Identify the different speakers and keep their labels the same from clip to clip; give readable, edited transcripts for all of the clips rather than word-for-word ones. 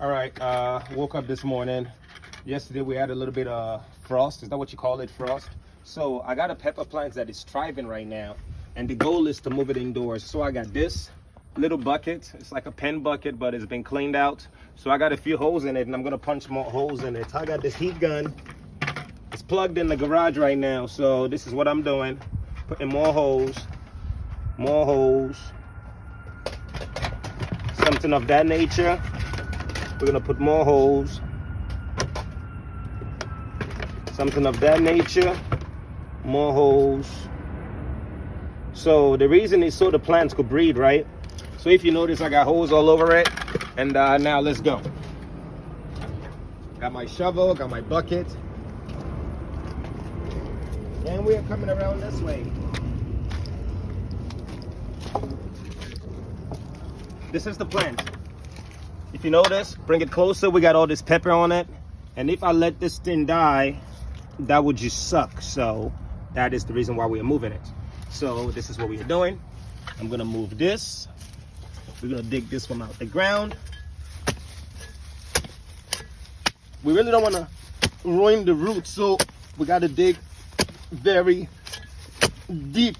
Speaker 1: All right, woke up this morning. Yesterday we had a little bit of frost. Is that what you call it, frost? So I got a pepper plant that is thriving right now, and the goal is to move it indoors. So I got this little bucket. It's like a pen bucket, but it's been cleaned out. So I got a few holes in it, and I'm gonna punch more holes in it. I got this heat gun. It's plugged in the garage right now. So this is what I'm doing: putting more holes, something of that nature. We're gonna put more holes, something of that nature, more holes. So the reason is so the plants could breathe, right? So if you notice, I got holes all over it. And now let's go. Got my shovel, got my bucket, and we're coming around this way. This is the plant. If you notice, bring it closer, we got all this pepper on it. And if I let this thing die, that would just suck. So that is the reason why we are moving it. So this is what we are doing. I'm gonna move this. We're gonna dig this one out the ground. We really don't wanna ruin the roots, so we gotta dig very deep.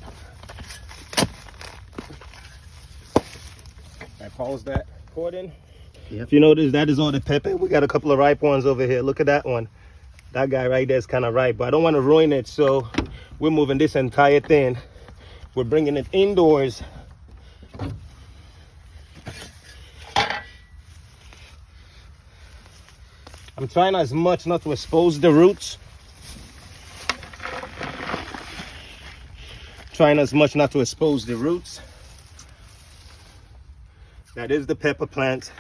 Speaker 1: I pause that recording. If you notice, that is all the pepper. We got a couple of ripe ones over here. Look at that one. That guy right there is kind of ripe, but I don't want to ruin it, so we're moving this entire thing. We're bringing it indoors. I'm trying as much not to expose the roots. Trying as much not to expose the roots. That is the pepper plant.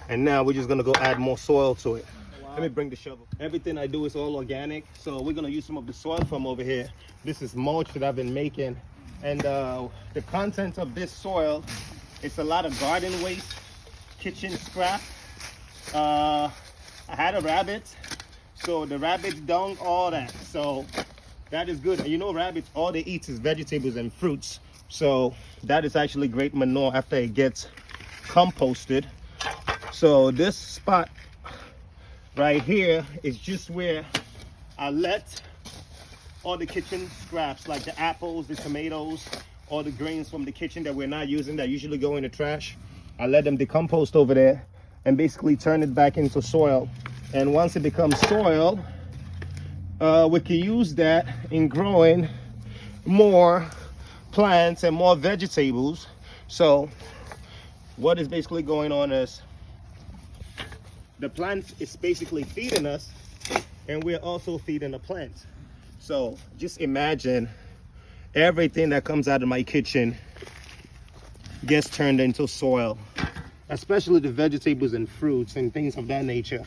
Speaker 1: And now we're just gonna go add more soil to it. Wow. Let me bring the shovel. Everything I do is all organic, so we're gonna use some of the soil from over here. This is mulch that I've been making, and the content of this soil, it's a lot of garden waste, kitchen scrap. I had a rabbit, so the rabbit's dung, all that. So that is good. And you know, rabbits, all they eat is vegetables and fruits. So that is actually great manure after it gets composted. So this spot right here is just where I let all the kitchen scraps, like the apples, the tomatoes, all the grains from the kitchen that we're not using that usually go in the trash. I let them decompose over there and basically turn it back into soil. And once it becomes soil, we can use that in growing more plants and more vegetables. So what is basically going on is the plant is basically feeding us, and we're also feeding the plants. So just imagine everything that comes out of my kitchen gets turned into soil, especially the vegetables and fruits and things of that nature.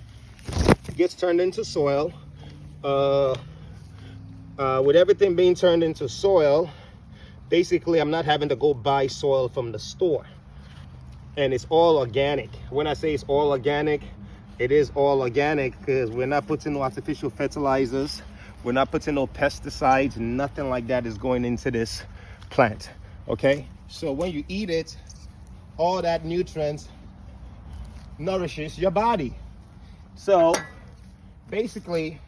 Speaker 1: It gets turned into soil. With everything being turned into soil, basically I'm not having to go buy soil from the store. And it's all organic. When I say it's all organic, it is all organic because we're not putting no artificial fertilizers. We're not putting no pesticides. Nothing like that is going into this plant. Okay? So when you eat it, all that nutrients nourishes your body. So basically,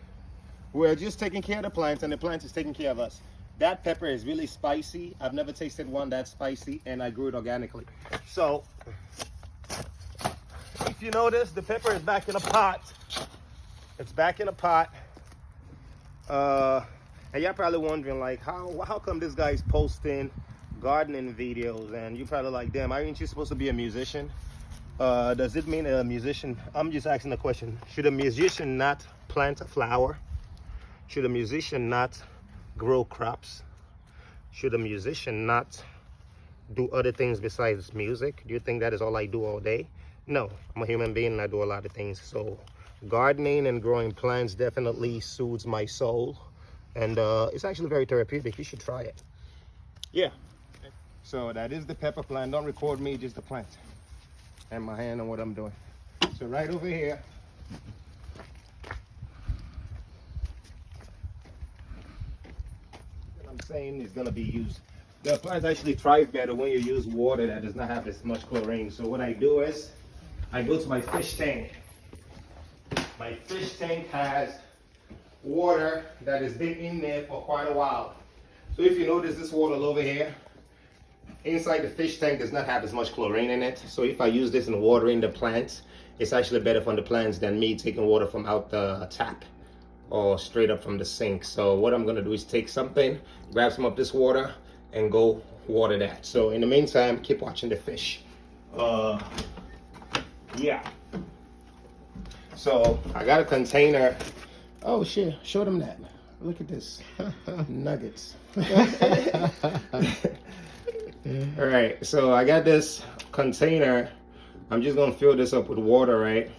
Speaker 1: we're just taking care of the plants, and the plant is taking care of us. That pepper is really spicy. I've never tasted one that spicy, and I grew it organically. So if you notice, the pepper is back in a pot. It's back in a pot. And you're probably wondering, like, how come this guy's posting gardening videos? And you're probably like, damn, aren't you supposed to be a musician? Does it mean a musician? I'm just asking a question. Should a musician not plant a flower? Should a musician not grow crops? Should a musician not do other things besides music? Do you think that is all I do all day? No, I'm a human being and I do a lot of things. So gardening and growing plants definitely soothes my soul, and it's actually very therapeutic. You should try it. Yeah. So that is the pepper plant. Don't record me, just the plant and my hand on what I'm doing. So right over here, what I'm saying is gonna be used. The plants actually thrive better when you use water that does not have as much chlorine. So what I do is I go to my fish tank. My fish tank has water that has been in there for quite a while. So if you notice this water over here, inside the fish tank does not have as much chlorine in it. So if I use this in watering the plants, it's actually better for the plants than me taking water from out the tap or straight up from the sink. So what I'm gonna do is take something, grab some of this water, and go water that. So in the meantime, keep watching the fish. Yeah. So I got a container. Oh shit, show them that. Look at this. Nuggets. All right, so I got this container. I'm just gonna fill this up with water, right?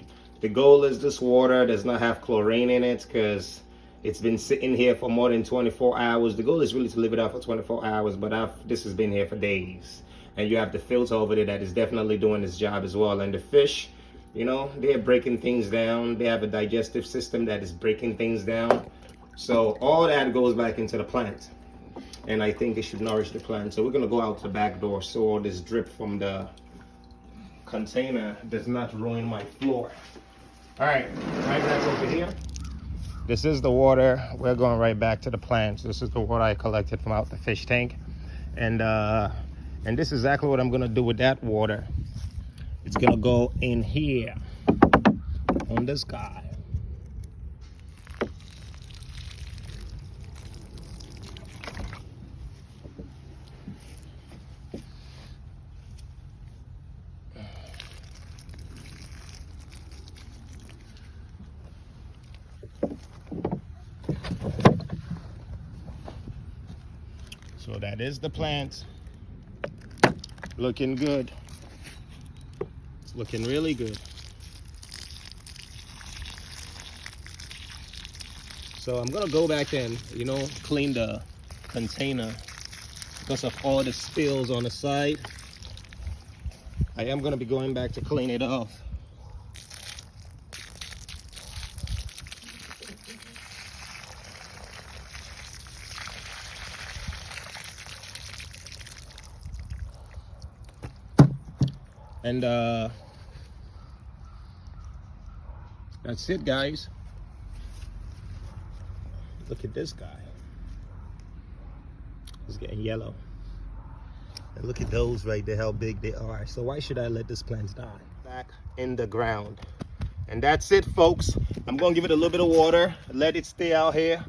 Speaker 1: The goal is this water does not have chlorine in it because it's been sitting here for more than 24 hours. The goal is really to leave it out for 24 hours, but this has been here for days. And you have the filter over there that is definitely doing its job as well. And the fish, you know, they're breaking things down. They have a digestive system that is breaking things down. So all that goes back into the plant. And I think it should nourish the plant. So we're gonna go out the back door so all this drip from the container does not ruin my floor. All right, right back over here. This is the water. We're going right back to the plants. This is the water I collected from out the fish tank. And this is exactly what I'm gonna do with that water. It's gonna go in here on this guy. So that is the plant. Looking good. It's looking really good. So I'm gonna go back and, you know, clean the container because of all the spills on the side. I am gonna be going back to clean it off. And that's it, guys. Look at this guy. He's getting yellow. And look at those right there, how big they are. So why should I let this plant die? Back in the ground. And that's it, folks. I'm gonna give it a little bit of water, let it stay out here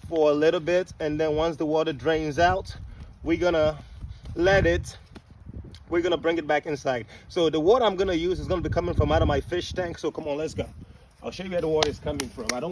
Speaker 1: for a little bit. And then once the water drains out, we're gonna bring it back inside. So the water I'm gonna use is gonna be coming from out of my fish tank. So come on, let's go. I'll show you where the water is coming from. I don't